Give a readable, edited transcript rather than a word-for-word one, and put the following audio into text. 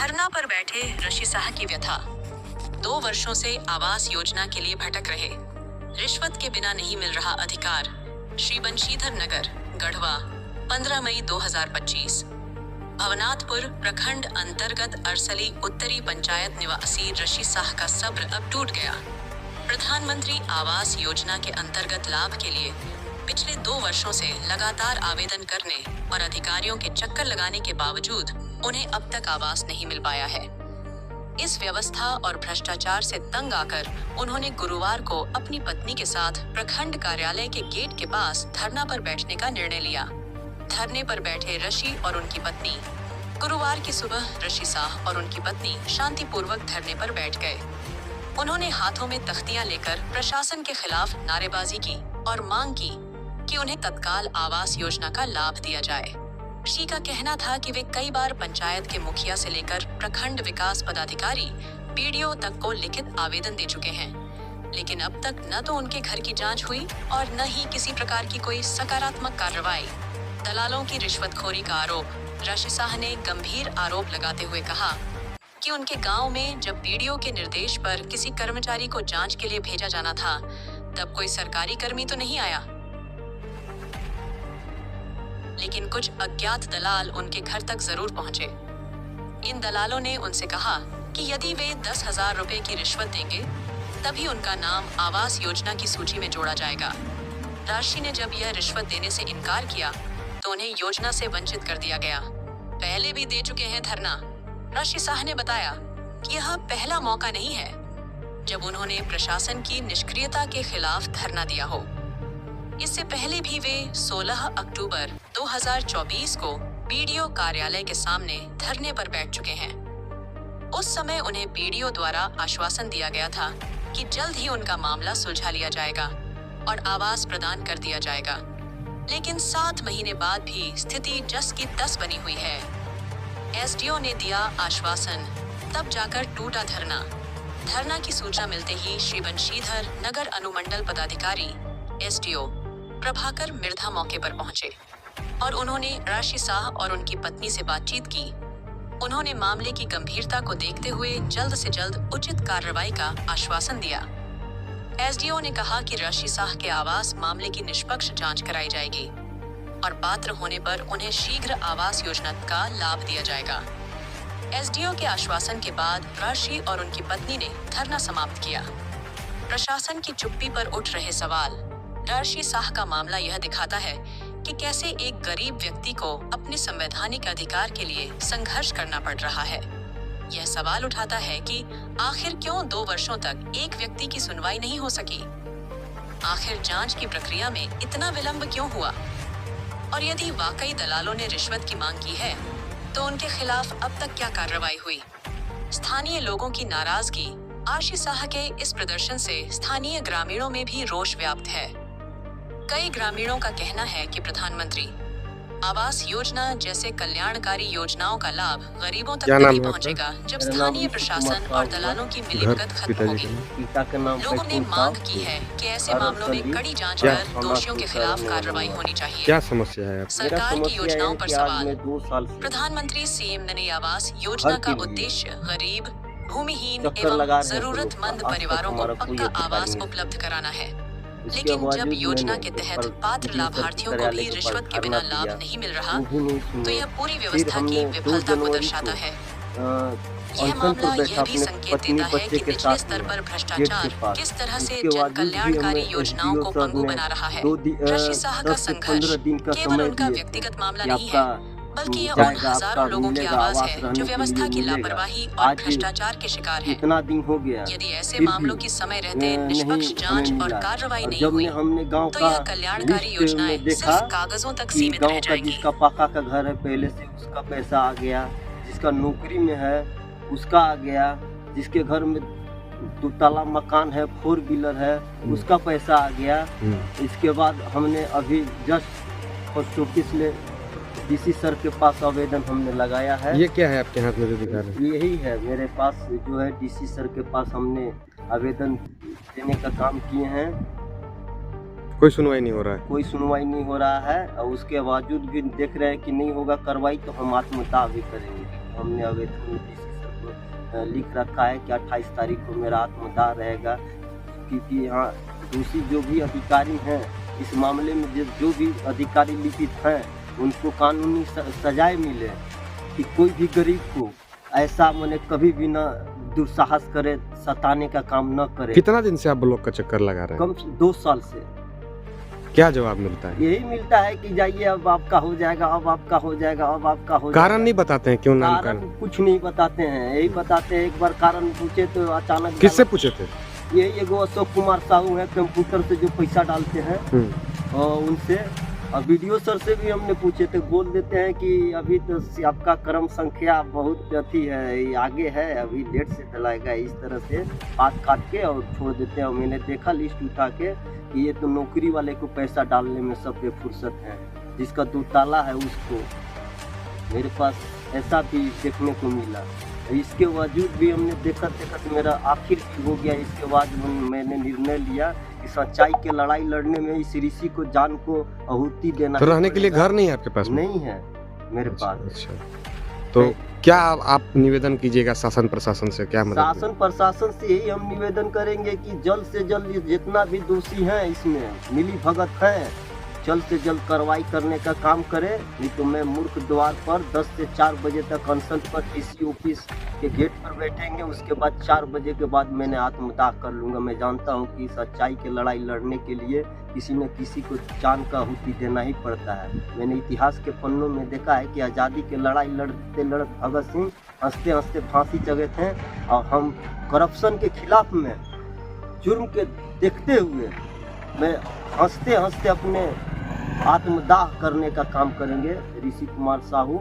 धरना पर बैठे ऋषि शाह की व्यथा। 2 वर्षों से आवास योजना के लिए भटक रहे, रिश्वत के बिना नहीं मिल रहा अधिकार। श्री बंशीधर नगर, गढ़वा, 15 मई 2025। भवनाथपुर प्रखंड अंतर्गत अरसली उत्तरी पंचायत निवासी ऋषि शाह का सब्र अब टूट गया। प्रधानमंत्री आवास योजना के अंतर्गत लाभ के लिए पिछले 2 वर्षों से लगातार आवेदन करने और अधिकारियों के चक्कर लगाने के बावजूद उन्हें अब तक आवास नहीं मिल पाया है। इस व्यवस्था और भ्रष्टाचार से तंग आकर उन्होंने गुरुवार को अपनी पत्नी के साथ प्रखंड कार्यालय के गेट के पास धरना पर बैठने का निर्णय लिया। धरने पर बैठे ऋषि और उनकी पत्नी गुरुवार की सुबह ऋषि शाह और उनकी पत्नी शांतिपूर्वक धरने पर बैठ गए। उन्होंने हाथों में तख्तियां लेकर प्रशासन के खिलाफ नारेबाजी की और मांग की कि उन्हें तत्काल आवास योजना का लाभ दिया जाए। ऋषि का कहना था कि वे कई बार पंचायत के मुखिया से लेकर प्रखंड विकास पदाधिकारी बीडीओ तक को लिखित आवेदन दे चुके हैं, लेकिन अब तक न तो उनके घर की जांच हुई और न ही किसी प्रकार की कोई सकारात्मक कार्रवाई। दलालों की रिश्वतखोरी का आरोप। ऋषि शाह ने गंभीर आरोप लगाते हुए कहा कि उनके गांव में जब बीडीओ के निर्देश पर किसी कर्मचारी को जांच के लिए भेजा जाना था, तब कोई सरकारी कर्मी तो नहीं आया, लेकिन कुछ अज्ञात दलाल उनके घर तक जरूर पहुंचे। इन दलालों ने उनसे कहा कि यदि वे 10,000 रुपए की रिश्वत देंगे, तभी उनका नाम आवास योजना की सूची में जोड़ा जाएगा। ऋषि ने जब यह रिश्वत देने से इनकार किया, तो उन्हें योजना से वंचित कर दिया गया। पहले भी दे चुके हैं धरना। ऋषि शाह ने बताया कि यह पहला मौका नहीं है जब उन्होंने प्रशासन की निष्क्रियता के खिलाफ धरना दिया हो। इससे पहले भी वे 16 अक्टूबर 2024 को बीडीओ कार्यालय के सामने धरने पर बैठ चुके हैं। उस समय उन्हें बीडीओ द्वारा आश्वासन दिया गया था कि जल्द ही उनका मामला सुलझा लिया जाएगा और आवास प्रदान कर दिया जाएगा, लेकिन 7 महीने बाद भी स्थिति जस की तस बनी हुई है। एसडीओ ने दिया आश्वासन, तब जाकर टूटा धरना। धरना की सूचना मिलते ही श्री बंशीधर नगर अनुमंडल पदाधिकारी एसडीओ प्रभाकर मिर्धा मौके पर पहुंचे और उन्होंने ऋषि शाह और उनकी पत्नी से बातचीत की। उन्होंने मामले की गंभीरता को देखते हुए जल्द से जल्द उचित कार्रवाई का आश्वासन दिया। एसडीओ ने कहा कि ऋषि शाह के आवास मामले की निष्पक्ष जांच कराई जाएगी और पात्र होने पर उन्हें शीघ्र आवास योजना का लाभ दिया जाएगा। एसडीओ के आश्वासन के बाद ऋषि और उनकी पत्नी ने धरना समाप्त किया। प्रशासन की चुप्पी पर उठ रहे सवाल। ऋषि शाह का मामला यह दिखाता है कि कैसे एक गरीब व्यक्ति को अपने संवैधानिक अधिकार के लिए संघर्ष करना पड़ रहा है। यह सवाल उठाता है कि आखिर क्यों 2 वर्षों तक एक व्यक्ति की सुनवाई नहीं हो सकी? आखिर जांच की प्रक्रिया में इतना विलंब क्यों हुआ? और यदि वाकई दलालों ने रिश्वत की मांग की है, तो उनके खिलाफ अब तक क्या कार्रवाई हुई? स्थानीय लोगों की नाराजगी। ऋषि शाह के इस प्रदर्शन से स्थानीय ग्रामीणों में भी रोष व्याप्त है। कई ग्रामीणों का कहना है कि प्रधानमंत्री आवास योजना जैसे कल्याणकारी योजनाओं का लाभ गरीबों तक तभी पहुंचेगा जब स्थानीय प्रशासन और दलालों की मिलीभगत खत्म होगी। लोगों ने मांग की है कि ऐसे मामलों में कड़ी जांच कर दोषियों के खिलाफ कार्रवाई होनी चाहिए। क्या समस्या है? सरकार की योजनाओं पर सवाल। प्रधानमंत्री सीएम नई आवास योजना का उद्देश्य गरीब, भूमिहीन एवं जरूरतमंद परिवारों को पक्का आवास उपलब्ध कराना है, लेकिन जब योजना के तहत पात्र लाभार्थियों को भी रिश्वत के बिना लाभ नहीं मिल रहा, तो यह पूरी व्यवस्था की विफलता को दर्शाता है। यह मामला यह भी संकेत देता है कि निचले स्तर पर भ्रष्टाचार किस तरह से जन कल्याणकारी योजनाओं को पंगु बना रहा है। ऋषि शाह का संघर्ष केवल उनका व्यक्तिगत मामला नहीं है, बल्कि यह उन हजारों लोगों की आवाज है जो व्यवस्था की लापरवाही और भ्रष्टाचार के शिकार हैं। इतना दिन हो गया, यदि ऐसे मामलों की समय रहते निष्पक्ष जांच और कार्रवाई नहीं हुई, तो यह कल्याणकारी योजनाएं सिर्फ कागजों तक सीमित रह जाएंगी। जिसका पक्का का घर है पहले से उसका पैसा आ गया, जिसका नौकरी में है उसका आ गया, जिसके घर में 2 ताला मकान है, 4 व्हीलर है, उसका पैसा आ गया। इसके बाद हमने अभी जस्ट पोस्ट ऑफिस में डीसी सर के पास आवेदन हमने लगाया है। ये क्या है आपके हाथ में जो दिखा रहे हैं? यही है मेरे पास जो है, डीसी सर के पास हमने आवेदन देने का काम किए हैं। कोई सुनवाई नहीं हो रहा है? कोई सुनवाई नहीं हो रहा है और उसके बावजूद भी देख रहे हैं कि नहीं होगा कार्रवाई, तो हम आत्मदाह भी करेंगे। हमने आवेदन लिख रखा है कि 28 तारीख को मेरा आत्मदाह रहेगा, क्योंकि यहाँ दूसरी जो भी अधिकारी हैं इस मामले में जो भी अधिकारी लिपित हैं उनको कानूनी सजाएं मिले कि कोई भी गरीब को ऐसा मैंने कभी भी ना दुस्साहस करे, सताने का काम न करे। कितना दिन से आप ब्लॉक का चक्कर लगा रहे हैं? कम से 2 साल से। क्या जवाब मिलता है? यही मिलता है कि जाइए अब आपका हो जाएगा, अब आपका हो जाएगा, अब आपका हो कारण नहीं बताते हैं क्यों नाम कारण कुछ नहीं बताते हैं। यही बताते हैं, एक बार कारण पूछे तो अचानक। किससे पूछे थे? यही एगो अशोक कुमार साहू है, कंप्यूटर से जो पैसा डालते हैं और उनसे। और वीडियो सर से भी हमने पूछे थे, बोल देते हैं कि अभी तो आपका क्रम संख्या बहुत अथी है, आगे है, अभी लेट से डलाएगा। इस तरह से बात काट के और छोड़ देते हैं। और मैंने देखा लिस्ट उठा के कि ये तो नौकरी वाले को पैसा डालने में सब बेफुर्सत है, जिसका 2 ताला है उसको। मेरे पास ऐसा भी देखने को मिला। इसके बावजूद भी हमने देखत मेरा आखिर हो गया। इसके बाद मैंने निर्णय लिया कि सच्चाई के लड़ाई लड़ने में इस ऋषि को जान को आहुति देना। तो रहने के लिए घर नहीं है आपके पास? नहीं है मेरे पास। अच्छा, तो क्या आप निवेदन कीजिएगा शासन प्रशासन से? क्या मदद? शासन प्रशासन से यही हम निवेदन करेंगे कि जल्द से जल्द जितना भी दोषी हैं इसमें मिली भगत हैं, जल्द से जल्द कार्रवाई करने का काम करे। नहीं तो मैं मूर्ख द्वार पर 10 से 4 बजे तक कंसल्ट पर डीसी ऑफिस के गेट पर बैठेंगे। उसके बाद 4 बजे के बाद मैंने आत्मदाह कर लूँगा। मैं जानता हूँ कि सच्चाई की लड़ाई लड़ने के लिए किसी न किसी को जान का आहुति देना ही पड़ता है। मैंने इतिहास के पन्नों में देखा है कि आज़ादी की लड़ाई लड़ते लड़ते भगत सिंह हंसते हंसते फांसी चढ़े थे। और हम करप्शन के खिलाफ में जुर्म के देखते हुए मैं हंसते हंसते अपने आत्मदाह करने का काम करेंगे। ऋषि कुमार साहू